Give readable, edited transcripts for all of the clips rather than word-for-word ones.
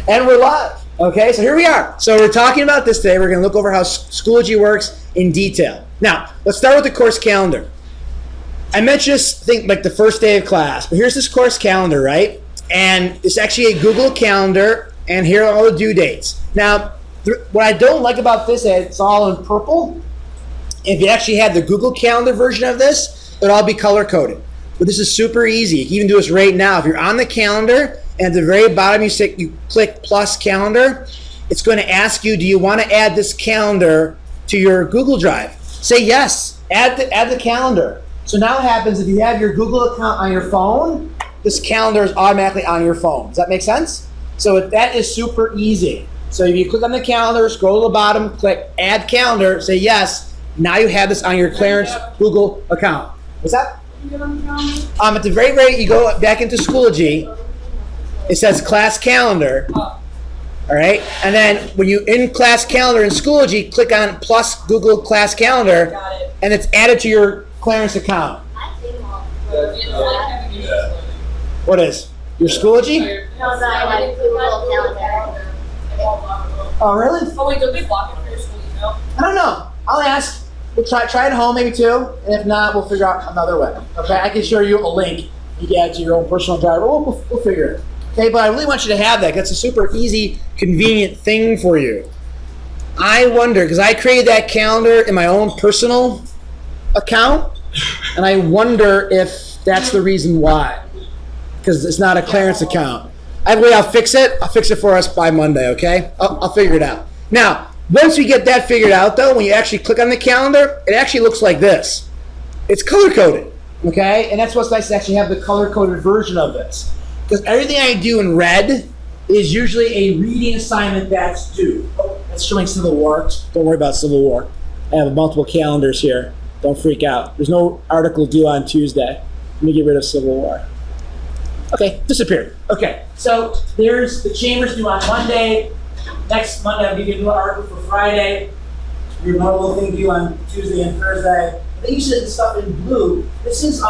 And we're live. Okay, so here we are. So we're talking about this today. We're going to look over how Schoology works in detail. Now, let's start with the course calendar. I mentioned this thing like the first day of class, but here's this course calendar, right? And it's actually a Google Calendar, and here are all the due dates. Now, what I don't like about this is it's all in purple. If you actually had the Google Calendar version of this, it would all be color-coded. But this is super easy. You can even do this right now. If you're on the calendar, and at the very bottom you click plus calendar, it's going to ask you, do you want to add this calendar to your Google Drive? Say yes, add the calendar. So now what happens if you have your Google account on your phone, this calendar is automatically on your phone. Does that make sense? So that is super easy. So if you click on the calendar, scroll to the bottom, click add calendar, say yes, now you have this on your Clarence Google account. What's that? At the very, you go back into Schoology, it says class calendar, all right? And then when you in class calendar in Schoology, click on plus Google class calendar, and it's added to your Clarence account. What is? Your Schoology? Oh, really? Oh, wait, don't they block it for your school email? I don't know. I'll ask. We'll try it at home maybe too, and if not, we'll figure out another way. Okay, I can show you a link. You can add to your own personal drive. We'll figure it. Okay, but I really want you to have that. That's a super easy, convenient thing for you. I wonder, because I created that calendar in my own personal account, and I wonder if that's the reason why. Because it's not a Clarence account. Either way, I'll fix it. I'll fix it for us by Monday, okay? I'll figure it out. Now, once we get that figured out, though, when you actually click on the calendar, it actually looks like this. It's color-coded, okay? And that's what's nice to actually have the color-coded version of this. Because everything I do in red is usually a reading assignment that's due. Oh, that's showing Civil War. Don't worry about Civil War. I have multiple calendars here. Don't freak out. There's no article due on Tuesday. Let me get rid of Civil War. Okay, disappeared. Okay, so there's the Chambers due on Monday. Next Monday, I'll give you a new article for Friday. Your normal thing due on Tuesday and Thursday. They usually the stuff in blue. This is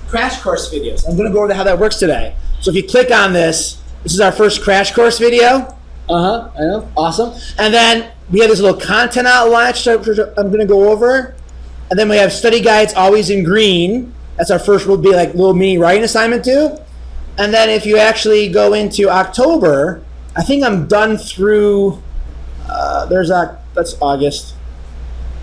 crash course videos. I'm going to go over how that works today. So if you click on this, this is our first crash course video. I know, awesome. And then we have this little content outline which I'm going to go over. And then we have study guides always in green. That's our first, will be like little mini writing assignment too. And then if you actually go into October, I think I'm done through, that's August.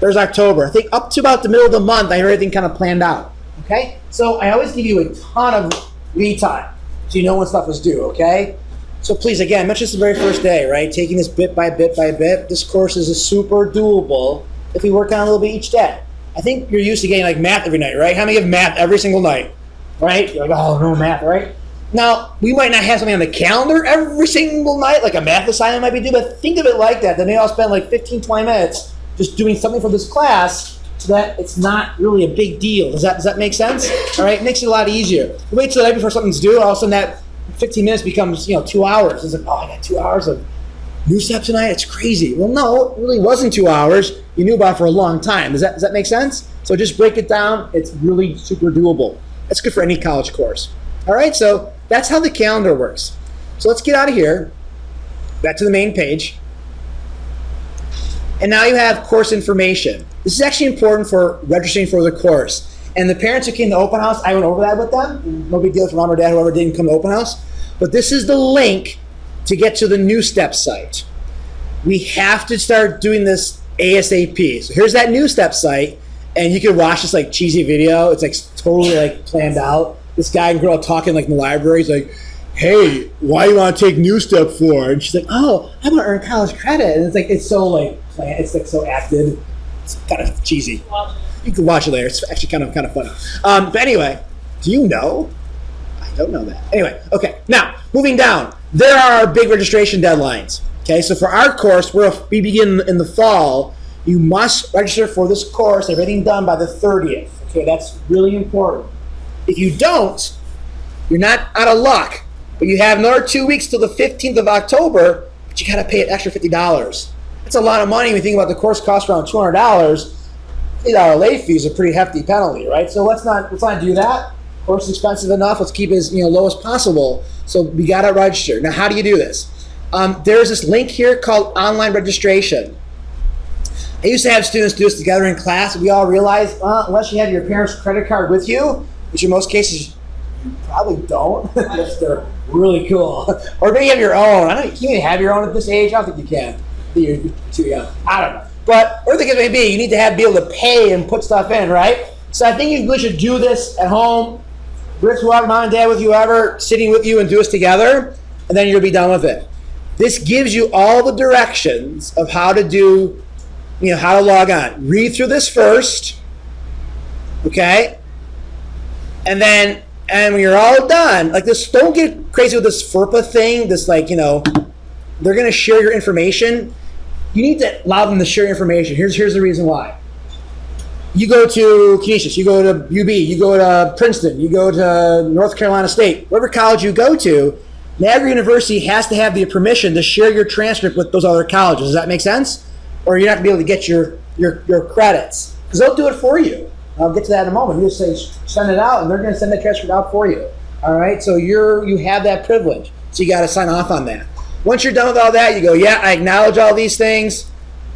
There's October. I think up to about the middle of the month, I have everything kind of planned out, okay? So I always give you a ton of lead time, so you know when stuff is due, okay? So please, again, mention this the very first day, right? Taking this bit by bit by bit. This course is super doable if we work on a little bit each day. I think you're used to getting like math every night, right? How many have math every single night, right? You're like, oh, no math, right? Now, we might not have something on the calendar every single night, like a math assignment might be due, but think of it like that. Then they all spend like 15, 20 minutes just doing something for this class so that it's not really a big deal. Does that make sense? All right, it makes it a lot easier. You wait till the night before something's due, all of a sudden that 15 minutes becomes 2 hours. It's like, oh, I got 2 hours of new steps tonight? It's crazy. Well, no, it really wasn't 2 hours. You knew about it for a long time. Does that make sense? So just break it down. It's really super doable. That's good for any college course. All right, so that's how the calendar works. So let's get out of here, back to the main page. And now you have course information. This is actually important for registering for the course. And the parents who came to open house, I went over that with them. No big deal for mom or dad, whoever didn't come to open house. But this is the link to get to the New Step site. We have to start doing this ASAP. So here's that New Step site, and you can watch this like cheesy video. It's like totally like planned out. This guy and girl talking like in the library. He's like, hey, why do you want to take New Step for? And she's like, oh, I want to earn college credit. And it's so like planned. It's like so acted. It's kind of cheesy. You can watch it later. It's actually kind of funny. But anyway, do you know? I don't know that. Anyway, okay. Now, moving down. There are big registration deadlines. Okay, so for our course, we begin in the fall. You must register for this course, everything done by the 30th. Okay, that's really important. If you don't, you're not out of luck. But you have another 2 weeks till the 15th of October, but you got to pay an extra $50. That's a lot of money when you think about the course costs around $200. $50 late fee is a pretty hefty penalty, right? So let's not do that. Course is expensive enough. Let's keep it as low as possible. So we got to register. Now, how do you do this? there's this link here called online registration. I used to have students do this together in class. We all realized, unless you have your parents' credit card with you, which in most cases you probably don't, unless they're really cool. Or maybe you have your own. I don't know, can you even have your own at this age? I don't think you can. You're too young. I don't know. But whatever the case may be, you need to be able to pay and put stuff in, right? So I think you should do this at home with whoever, mom and dad with you, whoever, sitting with you and do this together, and then you'll be done with it. This gives you all the directions of how to do, how to log on. Read through this first, okay? And then, when you're all done, like this, don't get crazy with this FERPA thing, this they're gonna share your information. You need to allow them to share information. Here's the reason why. You go to Canisius, you go to UB, you go to Princeton, you go to North Carolina State, whatever college you go to, Niagara University has to have the permission to share your transcript with those other colleges. Does that make sense? Or you're not going to be able to get your credits. Because they'll do it for you. I'll get to that in a moment. You just say, send it out, and they're going to send that transcript out for you. All right? So you have that privilege. So you got to sign off on that. Once you're done with all that, you go, yeah, I acknowledge all these things.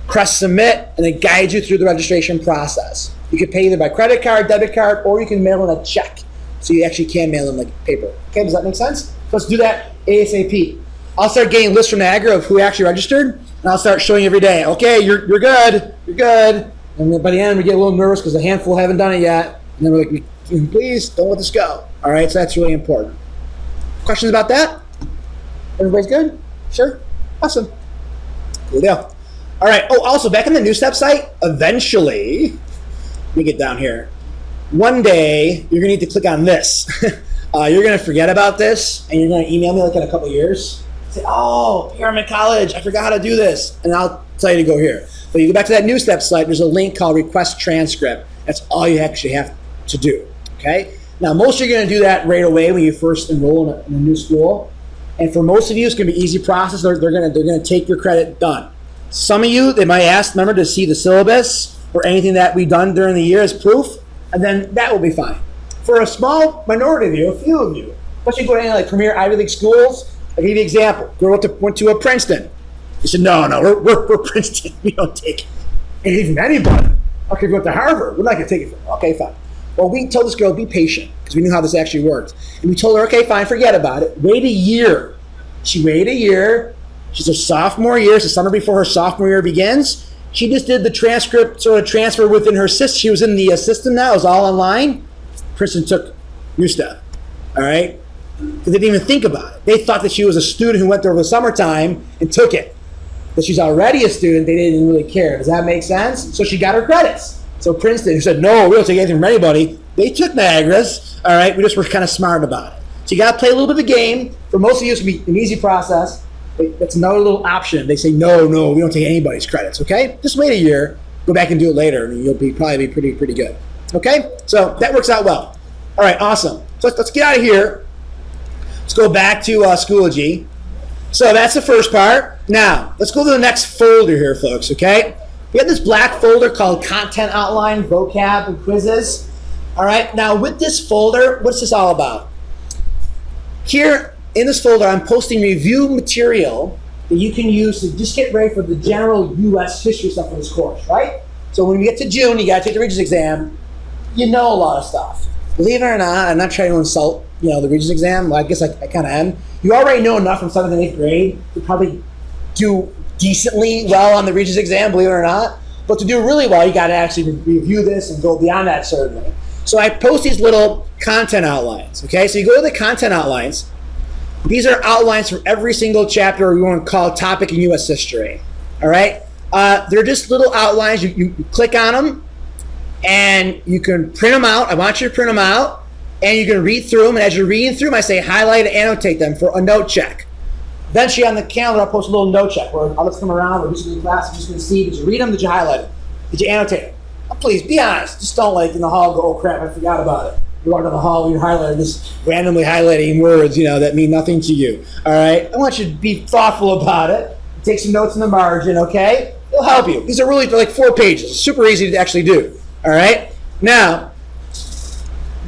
Press submit, and it guides you through the registration process. You can pay either by credit card, debit card, or you can mail in a check. So you actually can mail in like paper. Okay, does that make sense? Let's do that ASAP. I'll start getting lists from Niagara of who actually registered, and I'll start showing you every day. Okay, you're good, you're good. And then by the end, we get a little nervous because a handful haven't done it yet. And then we're like, please don't let this go. All right, so that's really important. Questions about that? Everybody's good? Sure? Awesome. Cool deal. All right. Oh, also, back on the New Step site, eventually, let me get down here. One day, you're going to need to click on this. You're going to forget about this, and you're going to email me like in a couple years. Say, oh, Pyramid College, I forgot how to do this. And I'll tell you to go here. But you go back to that New Step site, there's a link called Request Transcript. That's all you actually have to do. Okay? Now, most of you are going to do that right away when you first enroll in a new school. And for most of you, it's going to be an easy process. They're going to take your credit, done. Some of you, they might ask, remember, to see the syllabus or anything that we've done during the year as proof, and then that will be fine. For a small minority of you, a few of you, especially go to any like premier Ivy League schools, I'll give you an example. Girl went to a Princeton. You said, no, we're Princeton. We don't take anything from anybody. Okay, if you went to Harvard, we're not going to take it from her. Okay, fine. Well, we told this girl, be patient, because we knew how this actually worked. And we told her, okay, fine, forget about it. Wait a year. She waited a year. She's a sophomore year. It's the summer before her sophomore year begins. She just did the transcript sort of transfer within her system. She was in the system now. It was all online. Princeton took New Step. All right? They didn't even think about it. They thought that she was a student who went there over the summertime and took it. That she's already a student, they didn't really care. Does that make sense? So she got her credits. So Princeton, who said, no, we don't take anything from anybody, they took Niagara's. All right? We just were kind of smart about it. So you got to play a little bit of a game. For most of you, it's going to be an easy process. That's another little option. They say, no, we don't take anybody's credits, okay? Just wait a year, go back and do it later, and you'll probably be pretty good, okay? So that works out well. All right, awesome. So let's get out of here. Let's go back to Schoology. So that's the first part. Now, let's go to the next folder here, folks, okay? We have this black folder called Content Outline, Vocab, and Quizzes. All right, now with this folder, what's this all about? Here, in this folder, I'm posting review material that you can use to just get ready for the general U.S. history stuff for this course, right? So when we get to June, you got to take the Regents exam. You know a lot of stuff. Believe it or not, I'm not trying to insult, the Regents exam. Well, I guess I kind of am. You already know enough from 7th and 8th grade to probably do decently well on the Regents exam, believe it or not. But to do really well, you got to actually review this and go beyond that, certainly. So I post these little content outlines, okay? So you go to the content outlines. These are outlines for every single chapter we want to call topic in U.S. history, all right? They're just little outlines. You click on them, and you can print them out. I want you to print them out, and you can read through them. And as you're reading through them, I say highlight and annotate them for a note check. Eventually on the calendar, I'll post a little note check where I'll just come around, we're just in class, I'm just going to see, did you read them, did you highlight them? Did you annotate them? Oh, please, be honest. Just don't in the hall go, oh crap, I forgot about it. You walk down the hall, you're highlighting, just randomly highlighting words, that mean nothing to you. All right? I want you to be thoughtful about it. Take some notes in the margin, okay? It'll help you. These are really like 4 pages. Super easy to actually do. All right? Now,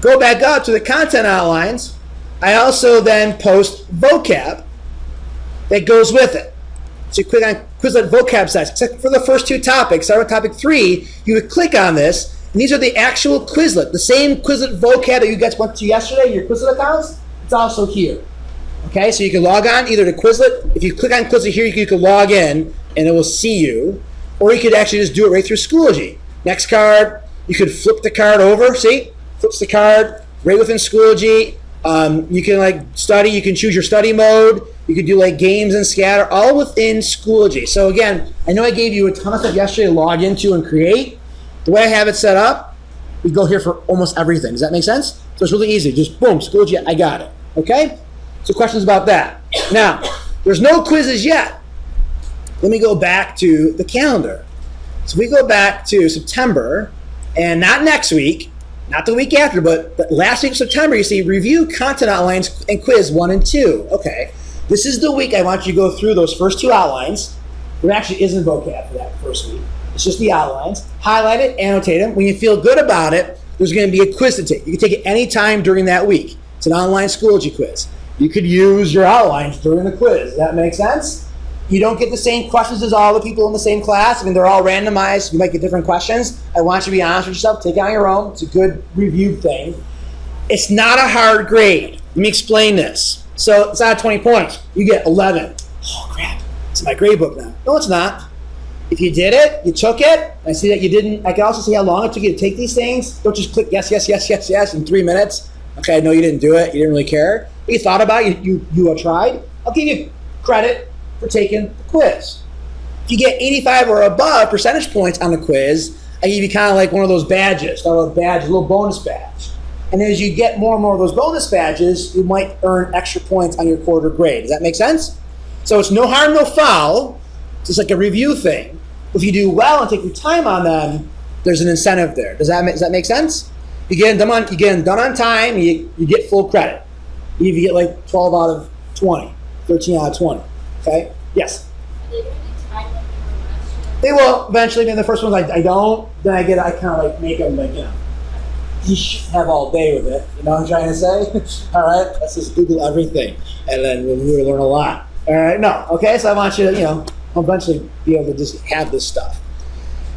go back up to the content outlines. I also then post vocab. that goes with it. So you click on Quizlet vocab sites, except for the first two topics. Start with topic 3, you would click on this, and these are the actual Quizlet, the same Quizlet vocab that you guys went to yesterday, your Quizlet accounts, it's also here. Okay, so you can log on either to Quizlet. If you click on Quizlet here, you can log in, and it will see you. Or you could actually just do it right through Schoology. Next card, you could flip the card over, see? Flips the card right within Schoology. You can like study, you can choose your study mode. You can do like games and scatter, all within Schoology. So again, I know I gave you a ton of stuff yesterday to log into and create. The way I have it set up, we go here for almost everything. Does that make sense? So it's really easy. Just boom, Schoology, I got it. Okay? So questions about that. Now, there's no quizzes yet. Let me go back to the calendar. So we go back to September, and not next week, not the week after, but the last week of September, you see review content outlines and quiz 1 and 2. Okay. This is the week I want you to go through those first 2 outlines. There actually isn't vocab for that first week. It's just the outlines. Highlight it, annotate them. When you feel good about it, there's going to be a quiz to take. You can take it any time during that week. It's an online Schoology quiz. You could use your outlines during the quiz. Does that make sense? You don't get the same questions as all the people in the same class. I mean, they're all randomized. You might get different questions. I want you to be honest with yourself. Take it on your own. It's a good review thing. It's not a hard grade. Let me explain this. So it's out of 20 points. You get 11. Oh, crap. It's in my grade book now. No, it's not. If you did it, you took it. I see that you didn't. I can also see how long it took you to take these things. Don't just click yes, yes, yes, yes, yes in 3 minutes. Okay, I know you didn't do it. You didn't really care. But you thought about it. You tried. I'll give you credit for taking the quiz. If you get 85 or above percentage points on the quiz, I give you kind of like one of those badges. A little badge, a little bonus badge. And as you get more and more of those bonus badges, you might earn extra points on your quarter grade. Does that make sense? So it's no harm, no foul. It's just like a review thing. If you do well and take your time on them, there's an incentive there. Does that make sense? You get them done on time, you get full credit. If you get like 12 out of 20, 13 out of 20. Okay? Yes? Are they going to be timed like the rest? They will eventually. Then the first ones I don't. Then I kind of like make them like, you should have all day with it. You know what I'm trying to say? All right? Let's just Google everything. And then we'll learn a lot. All right? No. Okay? So I want you to, eventually be able to just have this stuff.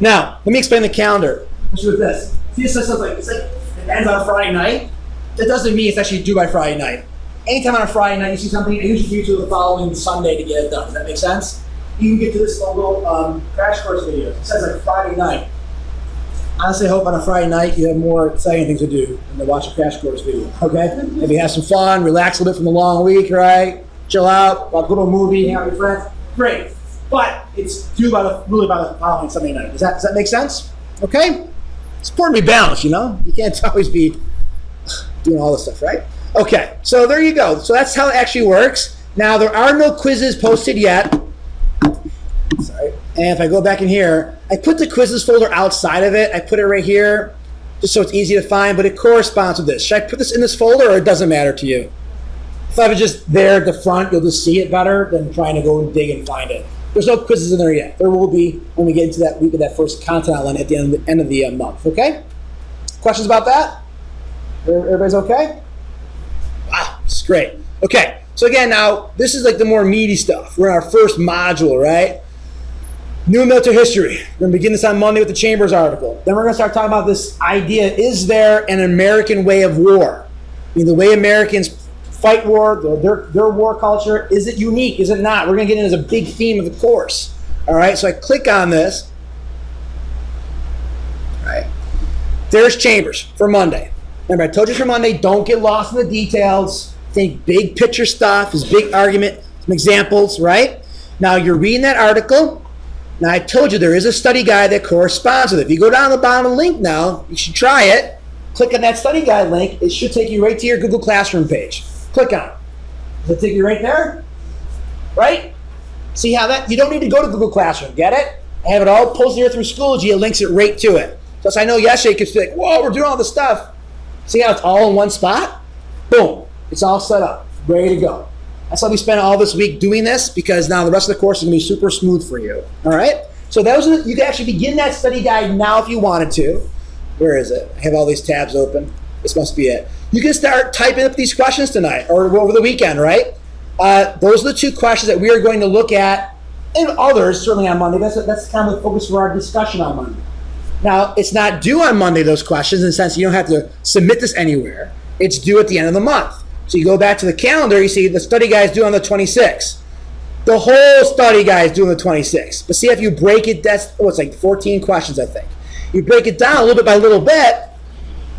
Now, let me explain the calendar. Let's do this. See, it's like it ends on Friday night. That doesn't mean it's actually due by Friday night. Anytime on a Friday night you see something, I usually give you to the following Sunday to get it done. Does that make sense? You can get to this little crash course video. It says like Friday night. Honestly, I hope on a Friday night you have more exciting things to do than to watch a crash course video. Okay? Maybe have some fun, relax a little bit from the long week, right? Chill out, go to a movie, hang out with your friends. Great. But it's due by the following Sunday night. Does that make sense? Okay? It's important to be balanced, You can't always be doing all this stuff, right? Okay, so there you go. So that's how it actually works. Now, there are no quizzes posted yet. Sorry. And if I go back in here, I put the quizzes folder outside of it. I put it right here just so it's easy to find, but it corresponds with this. Should I put this in this folder or it doesn't matter to you? If I have it just there at the front, you'll just see it better than trying to go and dig and find it. There's no quizzes in there yet. There will be when we get into that week of that first content outline at the end of the month, okay? Questions about that? Everybody's okay? Wow, this is great. Okay, so again, now, this is like the more meaty stuff. We're in our first module, right? New military history. We're going to begin this on Monday with the Chambers article. Then we're going to start talking about this idea, is there an American way of war? I mean, the way Americans fight war, their war culture, is it unique? Is it not? We're going to get into as a big theme of the course. All right, so I click on this. All right. There's Chambers for Monday. Remember, I told you for Monday, don't get lost in the details. Think big picture stuff, this big argument, some examples, right? Now, you're reading that article. Now, I told you there is a study guide that corresponds with it. If you go down the bottom of the link now, you should try it. Click on that study guide link. It should take you right to your Google Classroom page. Click on it. Does it take you right there? Right? See how that? You don't need to go to Google Classroom. Get it? I have it all posted here through Schoology. It links it right to it. So I know yesterday you could be like, whoa, we're doing all this stuff. See how it's all in one spot? Boom. It's all set up. Ready to go. That's why we spent all this week doing this, because now the rest of the course is going to be super smooth for you. All right? So you can actually begin that study guide now if you wanted to. Where is it? I have all these tabs open. This must be it. You can start typing up these questions tonight or over the weekend, right? Those are the two questions that we are going to look at, and others certainly on Monday. That's kind of the focus for our discussion on Monday. Now, it's not due on Monday, those questions, in the sense you don't have to submit this anywhere. It's due at the end of the month. So you go back to the calendar, you see the study guide is due on the 26th. The whole study guide is due on the 26th. But see, if you break it, it's like 14 questions, I think. You break it down a little bit by little bit,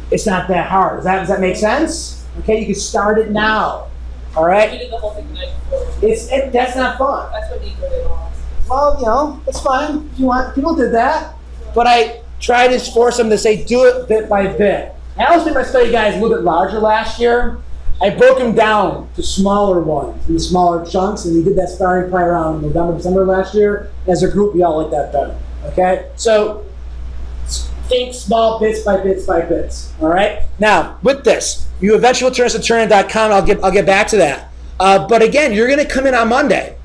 it's not that hard. Does that make sense? Okay, you can start it now. All You right? did the whole thing the night before. That's not fun. That's what Nico did on. Well, it's fine if you want. People did that. But I try to force them to say, do it bit by bit. I always made my study guides a little bit larger last year. I broke them down to smaller ones, into smaller chunks, and we did that starting probably around November, December last year. As a group, we all like that better. Okay? So think small bits by bits by bits. All right? Now, with this, you eventually will turn us to turnin.com. I'll get back to that. But again, you're going to come in on Monday,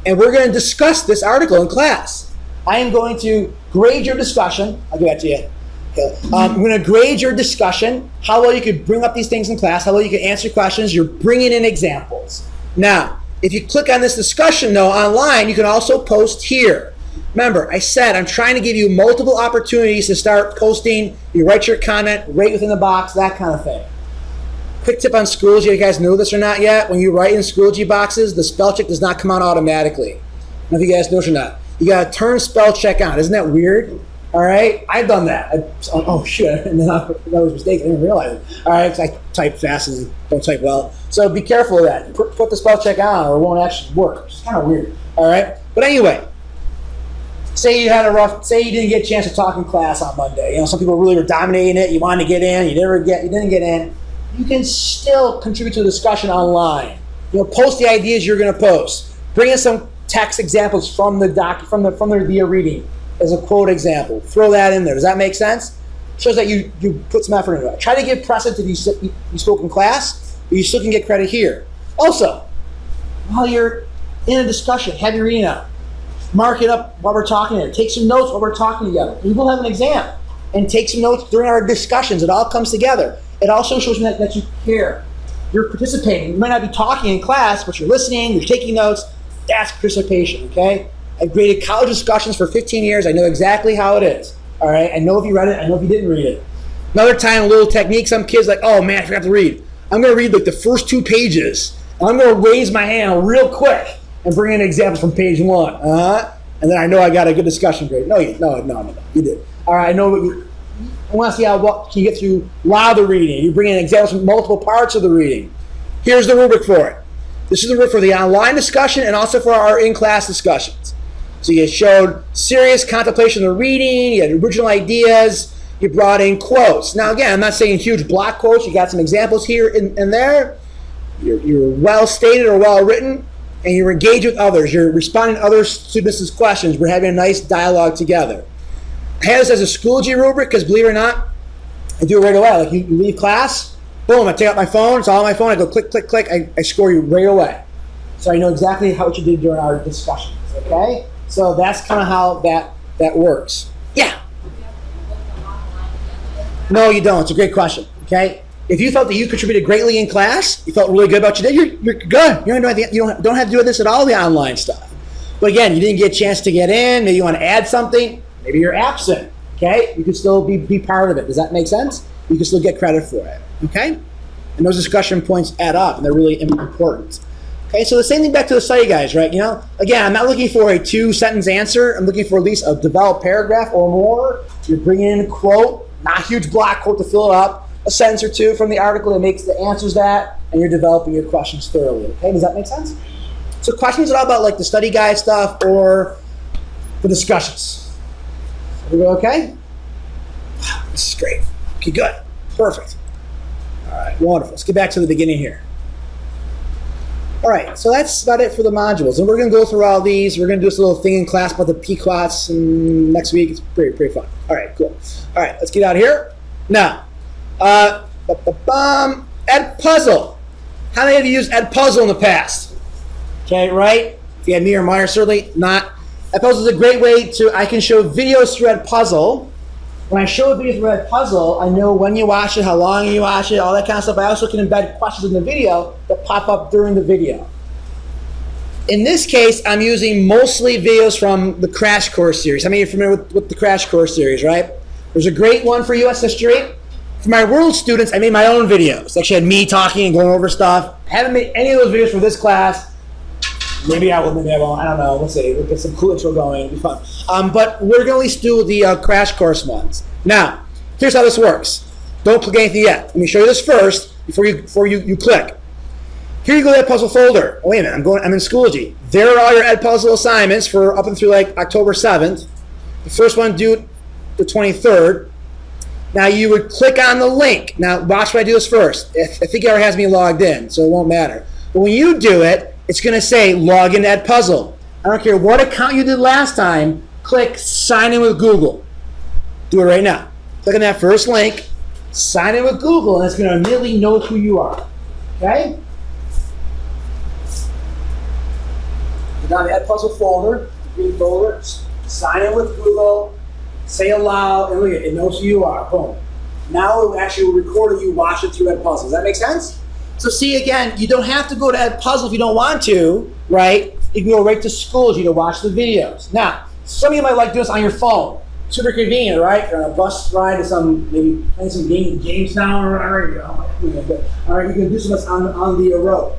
and we're going to discuss this article in class. I am going to grade your discussion. I'll get back to you. Okay. I'm going to grade your discussion, how well you could bring up these things in class, how well you can answer questions. You're bringing in examples. Now, if you click on this discussion, though, online, you can also post here. Remember, I said I'm trying to give you multiple opportunities to start posting. You write your comment right within the box, that kind of thing. Quick tip on Schoology, you guys know this or not yet? When you write in Schoology boxes, the spell check does not come out automatically. I don't know if you guys know this or not. You got to turn spell check on. Isn't that weird? All right, I've done that. Oh shit, and then that was a mistake. I didn't realize it. All right, because I type fast and don't type well. So be careful of that. Put the spell check on, or it won't actually work. It's kind of weird. All right, but anyway, say you didn't get a chance to talk in class on Monday. You know, some people really were dominating it. You wanted to get in, you didn't get in. You can still contribute to the discussion online. You know, post the ideas you're going to post. Bring in some text examples from the via reading. As a quote example, throw that in there. Does that make sense? Shows that you put some effort into it. Try to give precedent if you spoke in class, but you still can get credit here. Also, while you're in a discussion, have your reading out. Mark it up while we're talking here. Take some notes while we're talking together. We will have an exam, and take some notes during our discussions. It all comes together. It also shows me that you care. You're participating. You might not be talking in class, but you're listening. You're taking notes. That's participation. Okay. I've graded college discussions for 15 years. I know exactly how it is. All right. I know if you read it. I know if you didn't read it. Another time, a little technique. Some kids like, oh man, I forgot to read. I'm going to read like the first 2 pages. And I'm going to raise my hand real quick and bring in examples from page 1. And then I know I got a good discussion grade. No, you did. All right. I know what you. I want to see how well can you get through a lot of the reading. You bring in examples from multiple parts of the reading. Here's the rubric for it. This is the rubric for the online discussion and also for our in-class discussions. So you showed serious contemplation of the reading, you had original ideas, you brought in quotes. Now again, I'm not saying huge block quotes, you got some examples here and there. You're well stated or well written, and you're engaged with others. You're responding to other students' questions. We're having a nice dialogue together. I had this as a Schoology rubric because believe it or not, I do it right away. Like you leave class, boom, I take out my phone, it's all on my phone, I go click, click, click, I score you right away. So I know exactly what you did during our discussions, okay? So that's kind of how that works. Yeah. No, you don't. It's a great question. Okay. If you felt that you contributed greatly in class, you felt really good about what you did, you're good. You don't have to do this at all, the online stuff. But again, you didn't get a chance to get in. Maybe you want to add something. Maybe you're absent. Okay. You can still be part of it. Does that make sense? You can still get credit for it. Okay. And those discussion points add up, and they're really important. Okay, so the same thing back to the study guys, right? You know, again, I'm not looking for a 2-sentence answer. I'm looking for at least a developed paragraph or more. You're bringing in a quote, not a huge block quote to fill it up, a sentence or 2 from the article that answers that, and you're developing your questions thoroughly. Okay, does that make sense? So questions are all about like the study guide stuff or the discussions. Everybody okay? This is great. Okay, good. Perfect. All right, wonderful. Let's get back to the beginning here. All right, so that's about it for the modules. And we're going to go through all these. We're going to do this little thing in class about the Pequots next week. It's pretty fun. All right, cool. All right, let's get out of here. Now, Edpuzzle. How many of you used Edpuzzle in the past? Okay, right? If you had me or Meyer, certainly not. Edpuzzle is a great way I can show videos through Edpuzzle. when I show videos with that puzzle, I know when you watch it, how long you watch it, all that kind of stuff. I also can embed questions in the video that pop up during the video. In this case, I'm using mostly videos from the Crash Course series. How many of you are familiar with the Crash Course series, right? There's a great one for U.S. history. For my world students, I made my own videos. Actually, had me talking and going over stuff. I haven't made any of those videos for this class. Maybe I will, maybe I won't. I don't know. We'll see. We'll get some cool intro going. It'll be fun. But we're going to at least do the Crash Course ones. Now, here's how this works. Don't click anything yet. Let me show you this first before you click. Here you go to that puzzle folder. Oh, wait a minute. I'm in Schoology. There are all your Edpuzzle assignments for up and through like October 7th. The first one due the 23rd. Now you would click on the link. Now watch when I do this first. I think it already has me logged in, so it won't matter. But when you do it, it's going to say log in to Edpuzzle. I don't care what account you did last time. Click sign in with Google. Do it right now. Click on that first link. Sign in with Google, and it's going to immediately know who you are. Okay? Go down the Edpuzzle folder, green folder. Sign in with Google. Say aloud, and look at it. It knows who you are. Boom. Now it actually will record you watch it through Edpuzzle. Does that make sense? So see, again, you don't have to go to Edpuzzle if you don't want to, right? You can go right to Schoology to watch the videos. Now, some of you might like doing this on your phone. Super convenient, right? You're on a bus ride to maybe playing some game in Jamestown or whatever. All right, you can do some of this on the road.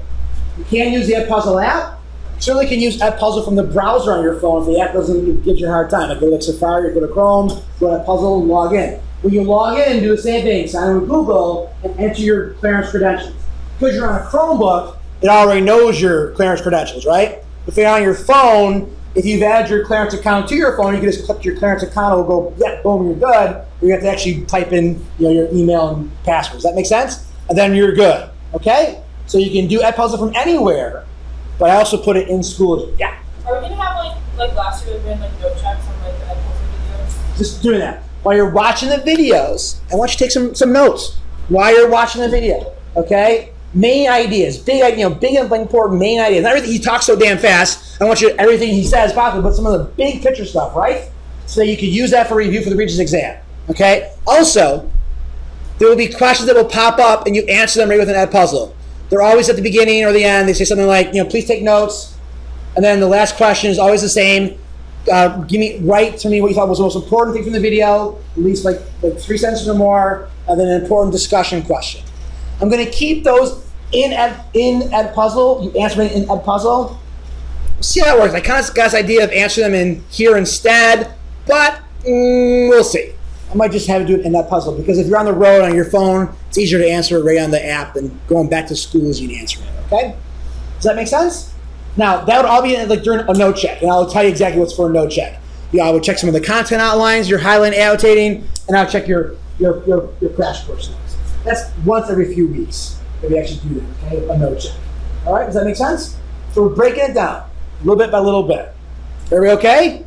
You can use the Edpuzzle app. You certainly can use Edpuzzle from the browser on your phone if the app doesn't give you a hard time. Like go to Safari, or go to Chrome, go to Edpuzzle, and log in. When you log in, do the same thing. Sign in with Google and enter your clearance credentials. Because you're on a Chromebook, it already knows your clearance credentials, right? If you're on your phone, if you've added your clearance account to your phone, you can just click your clearance account, it will go, yeah, boom, you're good. You have to actually type in your email and password. Does that make sense? And then you're good, okay? So you can do Edpuzzle from anywhere, but I also put it in Schoology. Yeah? Are we gonna have like last year we had like note checks on like the Edpuzzle videos? Just doing that. While you're watching the videos, I want you to take some notes while you're watching the video, okay? Main ideas, big and important main ideas. Not everything he talks so damn fast. I want you to, everything he says possibly, but some of the big picture stuff, right? So you could use that for review for the Regents exam. Okay. Also, there will be questions that will pop up, and you answer them right with an Edpuzzle. They're always at the beginning or the end. They say something like, please take notes, and then the last question is always the same. Write to me what you thought was the most important thing from the video, at least like 3 sentences or more, and then an important discussion question. I'm going to keep those in Edpuzzle. You answer them in Edpuzzle. See how it works. I kind of got this idea of answering them in here instead, but we'll see. I might just have to do it in Edpuzzle because if you're on the road on your phone, it's easier to answer it right on the app than going back to school as you answer it. Okay? Does that make sense? Now that would all be during a note check, and I'll tell you exactly what's for a note check. I would check some of the content outlines, your highlighting, annotating, and I'll check your crash course notes. That's once every few weeks that we actually do that, okay? A note check. All right, does that make sense? So we're breaking it down, little bit by little bit. Everybody okay?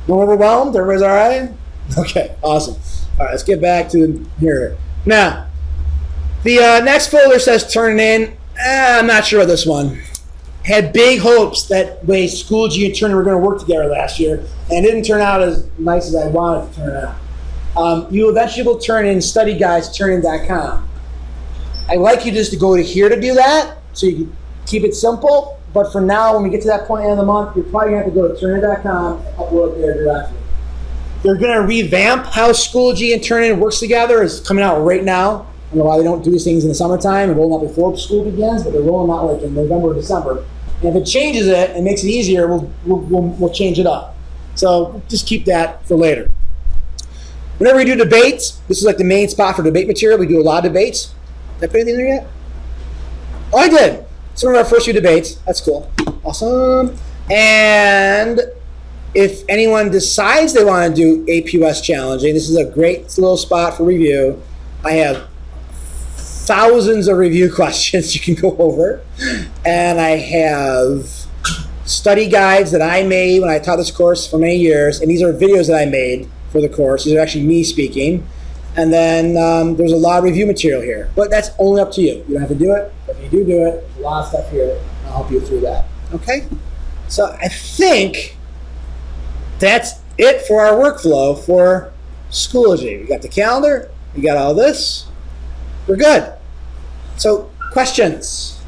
No overwhelmed? Everybody's all right? Okay, awesome. All right, let's get back to here. Now, the next folder says turn in. I'm not sure about this one. Had big hopes that way Schoology and Turner were going to work together last year, and it didn't turn out as nice as I wanted it to turn out. You eventually will turn in study guides to turnin.com. I'd like you just to go to here to do that, so you can keep it simple. But for now, when we get to that point at the end of the month, you're probably going to have to go to turnin.com and upload it there directly. They're going to revamp how Schoology and Turnin works together. It's coming out right now. I don't know why they don't do these things in the summertime and roll them out before school begins, but they're rolling out like in November or December. And if it changes it and makes it easier, we'll change it up. So just keep that for later. Whenever we do debates, this is like the main spot for debate material. We do a lot of debates. Did I put anything there yet? Oh, I did. It's one of our first few debates. That's cool. Awesome. And if anyone decides they want to do APUS challenging, this is a great little spot for review. I have thousands of review questions you can go over. And I have study guides that I made when I taught this course for many years. And these are videos that I made for the course. These are actually me speaking. And then there's a lot of review material here. But that's only up to you. You don't have to do it. But if you do it, there's a lot of stuff here. I'll help you through that. Okay? So I think that's it for our workflow for Schoology. We got the calendar. We got all this. We're good. So, questions?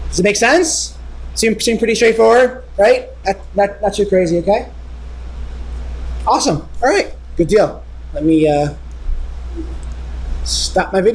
Does it make sense? Seem pretty straightforward, right? Not too crazy, okay? Awesome. All right. Good deal. Let me stop my video.